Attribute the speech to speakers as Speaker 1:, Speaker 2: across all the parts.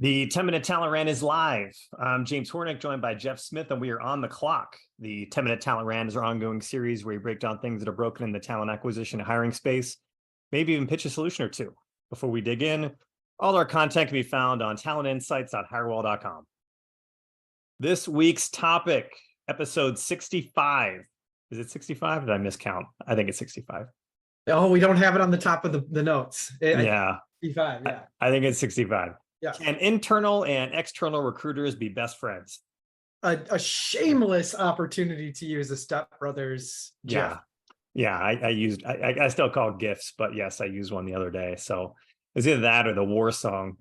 Speaker 1: The 10-minute talent rant is live. I'm James Hornick, joined by Jeff Smith, and we are on the clock. The 10-minute talent rant is our ongoing series where we break down things that are broken in the talent acquisition and hiring space, maybe even pitch a solution or two. Before we dig in, all our content can be found on talentinsights.hirewall.com. This week's topic, episode 65. Is it 65? Did I miscount? I think it's 65.
Speaker 2: Oh, we don't have it on the top of the notes.
Speaker 1: Yeah.
Speaker 2: 65, yeah.
Speaker 1: I think it's 65.
Speaker 2: Yeah.
Speaker 1: Can internal and external recruiters be best friends?
Speaker 2: A shameless opportunity to use a stepbrother's GIF.
Speaker 1: Yeah. I still call GIFs, but yes, I used one the other day. So it's either that or the war song,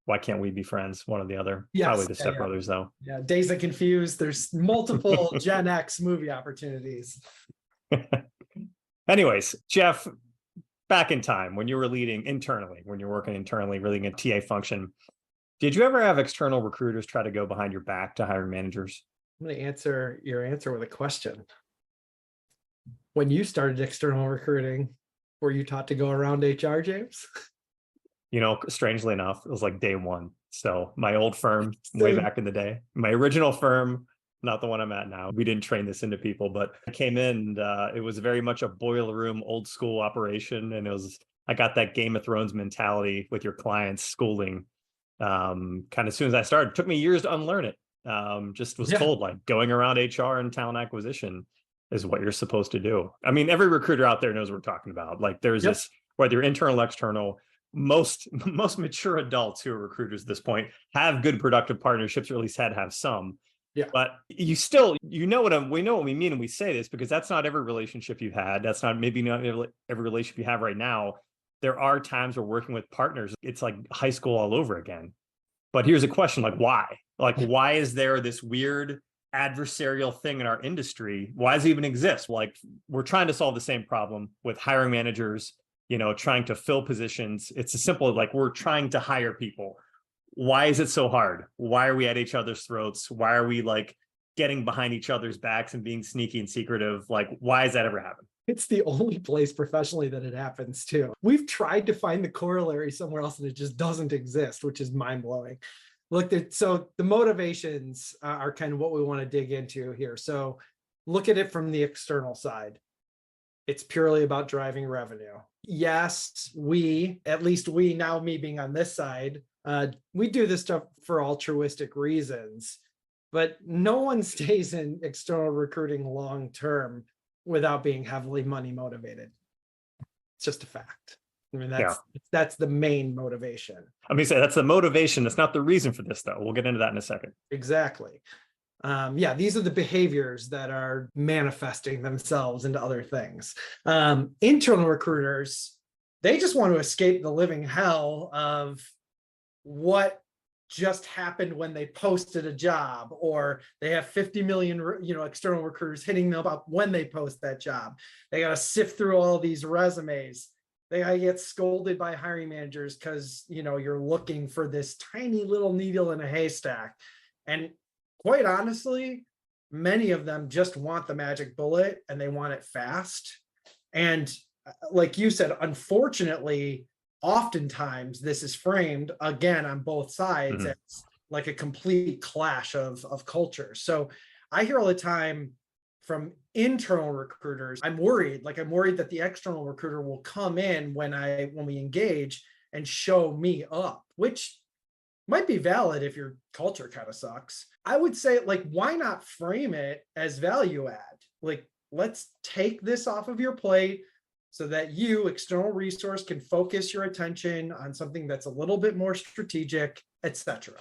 Speaker 1: why can't we be friends? One or the other.
Speaker 2: Yes,
Speaker 1: probably the stepbrothers though.
Speaker 2: Yeah, Days of Confused. There's multiple Gen X movie opportunities.
Speaker 1: Anyways, Jeff, back in time when you were leading internally, when you're working internally, leading a TA function, did you ever have external recruiters try to go behind your back to hiring managers?
Speaker 2: I'm going to answer your answer with a question. When you started external recruiting, were you taught to go around HR, James?
Speaker 1: Strangely enough, it was like day one. So my old firm, way back in the day, my original firm, not the one I'm at now. We didn't train this into people, but I came in and it was very much a boiler room, old school operation. And I got that Game of Thrones mentality with your clients schooling. Kind of as soon as I started, it took me years to unlearn it. Just was told like going around HR and talent acquisition is what you're supposed to do. I mean, every recruiter out there knows what we're talking about. Like there's this, whether you're internal, external, most mature adults who are recruiters at this point have good productive partnerships, or at least have some. Yeah. But we know what we mean when we say this, because that's not every relationship you've had. That's not every relationship you have right now. There are times where working with partners, it's like high school all over again. But here's a question, like why? Like why is there this weird adversarial thing in our industry? Why does it even exist? Like we're trying to solve the same problem with hiring managers, trying to fill positions. It's as simple as like we're trying to hire people. Why is it so hard? Why are we at each other's throats? Why are we like getting behind each other's backs and being sneaky and secretive? Like, why does that ever happen?
Speaker 2: It's the only place professionally that it happens too. We've tried to find the corollary somewhere else and it just doesn't exist, which is mind blowing. Look, so the motivations are kind of what we want to dig into here. So look at it from the external side. It's purely about driving revenue. Yes, at least we, now me being on this side, we do this stuff for altruistic reasons, but no one stays in external recruiting long-term without being heavily money motivated. It's just a fact. I mean, that's the main motivation.
Speaker 1: I mean, that's the motivation. That's not the reason for this, though. We'll get into that in a second.
Speaker 2: Exactly. These are the behaviors that are manifesting themselves into other things. Internal recruiters, they just want to escape the living hell of what just happened when they posted a job, or they have 50 million, external recruiters hitting them up when they post that job. They got to sift through all these resumes. They got to get scolded by hiring managers because, you're looking for this tiny little needle in a haystack. And quite honestly, many of them just want the magic bullet and they want it fast. And like you said, unfortunately, oftentimes this is framed again on both sides as like a complete clash of cultures. So I hear all the time from internal recruiters, I'm worried that the external recruiter will come in when we engage and show me up, which might be valid if your culture kind of sucks. I would say, like, why not frame it as value add? Like, let's take this off of your plate so that you, external resource, can focus your attention on something that's a little bit more strategic, etc.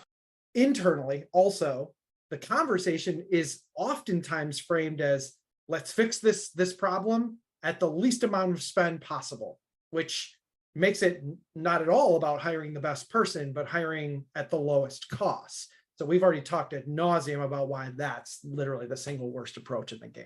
Speaker 2: Internally, also, the conversation is oftentimes framed as, let's fix this problem at the least amount of spend possible, which makes it not at all about hiring the best person, but hiring at the lowest cost. So we've already talked ad nauseum about why that's literally the single worst approach in the game.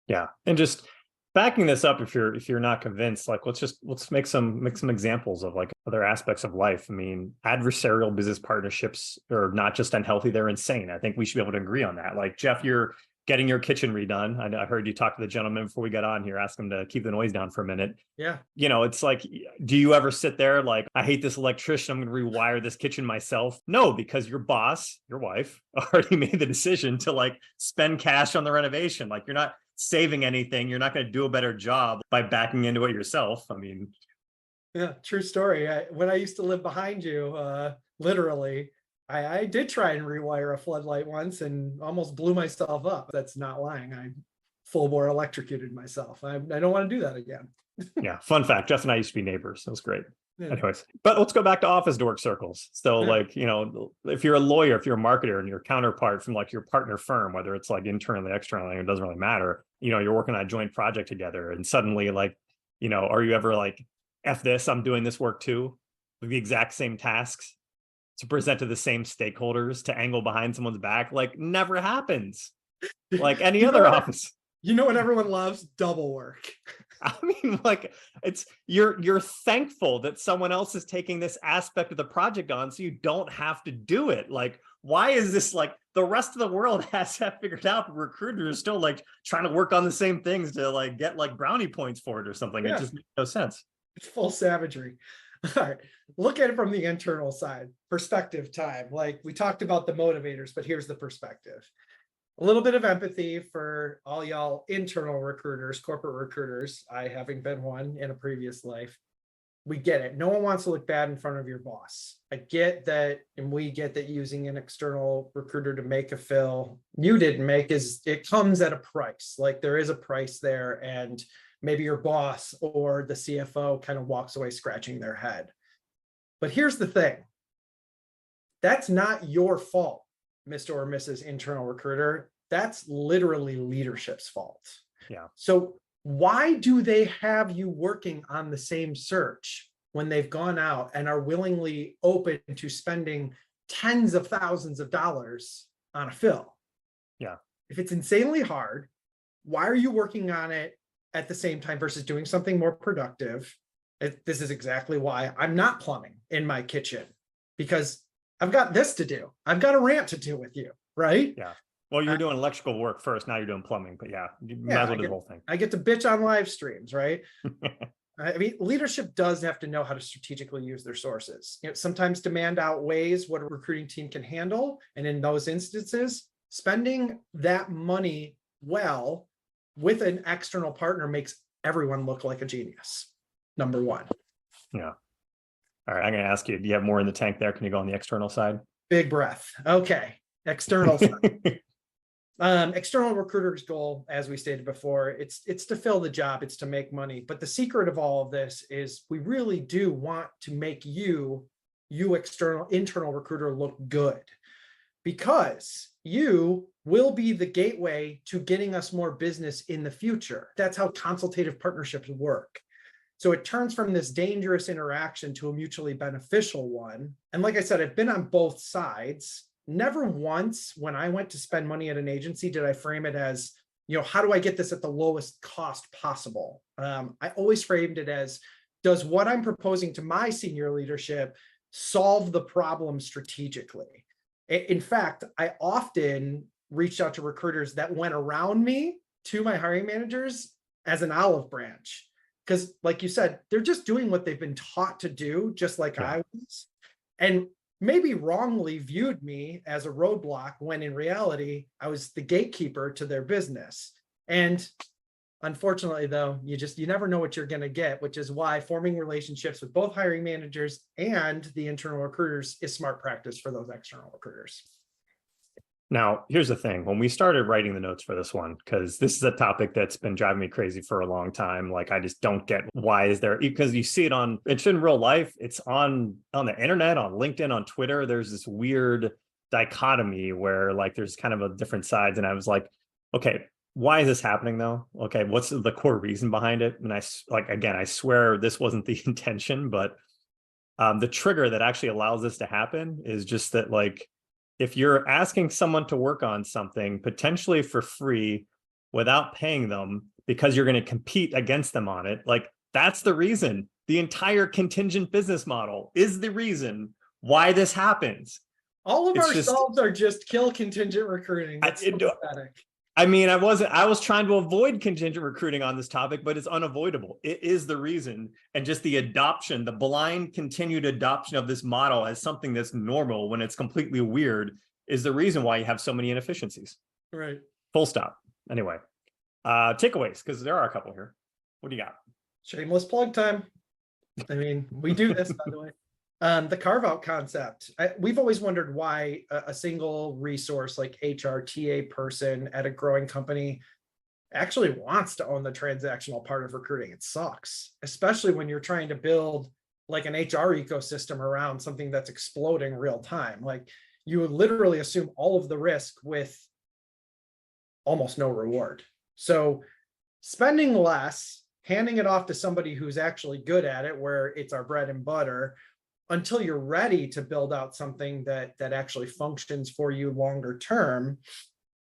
Speaker 1: Yeah, and just backing this up, if you're not convinced, like let's make some examples of like other aspects of life. I mean, adversarial business partnerships are not just unhealthy; they're insane. I think we should be able to agree on that. Like Jeff, you're getting your kitchen redone. I heard you talk to the gentleman before we got on here, ask him to keep the noise down for a minute.
Speaker 2: Yeah.
Speaker 1: It's like, do you ever sit there like, I hate this electrician, I'm going to rewire this kitchen myself? No, because your boss, your wife, already made the decision to like spend cash on the renovation. Like, you're not saving anything. You're not going to do a better job by backing into it yourself. I mean,
Speaker 2: yeah, true story. When I used to live behind you, literally, I did try and rewire a floodlight once and almost blew myself up. That's not lying. I full bore electrocuted myself. I don't want to do that again.
Speaker 1: Yeah. Fun fact, Jeff and I used to be neighbors. It was great.
Speaker 2: Yeah.
Speaker 1: Anyways, but let's go back to office dork circles. So like, if you're a lawyer, if you're a marketer and your counterpart from like your partner firm, whether it's like internally, externally, it doesn't really matter. You're working on a joint project together and suddenly like, are you ever like, F this, I'm doing this work too, with the exact same tasks to present to the same stakeholders, to angle behind someone's back? Like, never happens. Like any other office.
Speaker 2: What everyone loves? Double work.
Speaker 1: I mean, like, you're thankful that someone else is taking this aspect of the project on so you don't have to do it. Like, why is this like the rest of the world has that figured out, but recruiters are still like trying to work on the same things to like get like brownie points for it or something? Yeah. It just makes no sense.
Speaker 2: It's full savagery. All right. Look at it from the internal side. Perspective time. Like we talked about the motivators, but here's the perspective. A little bit of empathy for all y'all internal recruiters, corporate recruiters. I having been one in a previous life. We get it. No one wants to look bad in front of your boss. I get that, and we get that using an external recruiter to make a fill you didn't make is it comes at a price. Like there is a price there, and maybe your boss or the CFO kind of walks away scratching their head. But here's the thing. That's not your fault, Mr. or Mrs. Internal Recruiter. That's literally leadership's fault.
Speaker 1: Yeah.
Speaker 2: So why do they have you working on the same search when they've gone out and are willingly open to spending tens of thousands of dollars on a fill?
Speaker 1: Yeah.
Speaker 2: If it's insanely hard, why are you working on it at the same time versus doing something more productive? This is exactly why I'm not plumbing in my kitchen, because I've got this to do. I've got a rant to do with you, right?
Speaker 1: Yeah. Well, you're doing electrical work first. Now you're doing plumbing, but yeah, you might as well do the whole thing.
Speaker 2: I get to bitch on live streams, right? I mean, leadership does have to know how to strategically use their sources. Sometimes demand outweighs what a recruiting team can handle. And in those instances, spending that money well with an external partner makes everyone look like a genius. Number one.
Speaker 1: Yeah. All right. I'm going to ask you, do you have more in the tank there? Can you go on the external side?
Speaker 2: Big breath. Okay. External side. External recruiter's goal, as we stated before, it's to fill the job, it's to make money. But the secret of all of this is we really do want to make you internal recruiter look good, because you will be the gateway to getting us more business in the future. That's how consultative partnerships work. So it turns from this dangerous interaction to a mutually beneficial one. And like I said, I've been on both sides. Never once when I went to spend money at an agency did I frame it as, how do I get this at the lowest cost possible? I always framed it as, does what I'm proposing to my senior leadership solve the problem strategically? In fact, I often reached out to recruiters that went around me to my hiring managers as an olive branch. Because like you said, they're just doing what they've been taught to do, just like I was. And maybe wrongly viewed me as a roadblock when in reality, I was the gatekeeper to their business. And unfortunately, though, you never know what you're going to get, which is why forming relationships with both hiring managers and the internal recruiters is smart practice for those external recruiters.
Speaker 1: Now, here's the thing. When we started writing the notes for this one, because this is a topic that's been driving me crazy for a long time. Like, I just don't get why is there, because you see it's in real life. It's on the internet, on LinkedIn, on Twitter. There's this weird dichotomy where like, there's kind of a different sides. And I was like, okay, why is this happening though? Okay. What's the core reason behind it? And I swear this wasn't the intention, but the trigger that actually allows this to happen is just that, like, if you're asking someone to work on something potentially for free without paying them because you're going to compete against them on it, like that's the reason. The entire contingent business model is the reason why this happens.
Speaker 2: All of our solves are just kill contingent recruiting. That's so pathetic.
Speaker 1: I mean, I was trying to avoid contingent recruiting on this topic, but it's unavoidable. It is the reason. And just the adoption, the blind continued adoption of this model as something that's normal when it's completely weird is the reason why you have so many inefficiencies.
Speaker 2: Right.
Speaker 1: Full stop. Anyway, takeaways, because there are a couple here. What do you got?
Speaker 2: Shameless plug time. I mean, we do this, by the way. The carve out concept. We've always wondered why a single resource like HRTA person at a growing company actually wants to own the transactional part of recruiting. It sucks, especially when you're trying to build like an HR ecosystem around something that's exploding real time. Like you would literally assume all of the risk with almost no reward. So spending less, handing it off to somebody who's actually good at it, where it's our bread and butter, until you're ready to build out something that actually functions for you longer term,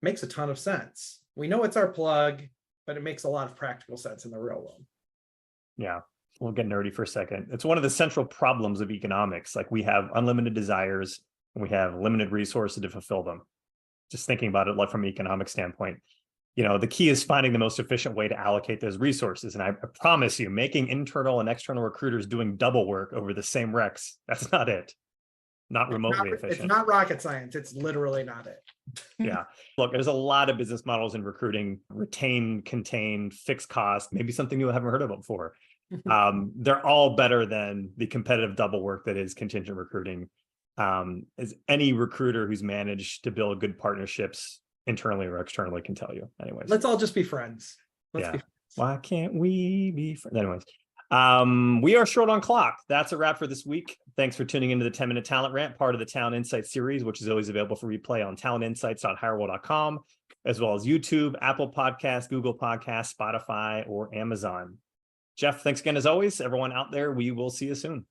Speaker 2: makes a ton of sense. We know it's our plug, but it makes a lot of practical sense in the real world.
Speaker 1: Yeah, we'll get nerdy for a second. It's one of the central problems of economics. Like we have unlimited desires and we have limited resources to fulfill them. Just thinking about it like from an economic standpoint, the key is finding the most efficient way to allocate those resources. And I promise you, making internal and external recruiters doing double work over the same recs, that's not it. Not remotely efficient.
Speaker 2: It's not rocket science. It's literally not it.
Speaker 1: Yeah. Look, there's a lot of business models in recruiting: retain, contain, fixed cost, maybe something you haven't heard of before. They're all better than the competitive double work that is contingent recruiting. As any recruiter who's managed to build good partnerships internally or externally can tell you. Anyways,
Speaker 2: let's all just be friends. Be friends.
Speaker 1: Why can't we be friends? Anyways, we are short on clock. That's a wrap for this week. Thanks for tuning into the 10-Minute Talent Rant, part of the Talent Insights series, which is always available for replay on talentinsights.hirewell.com, as well as YouTube, Apple Podcasts, Google Podcasts, Spotify, or Amazon. Jeff, thanks again as always. Everyone out there, we will see you soon.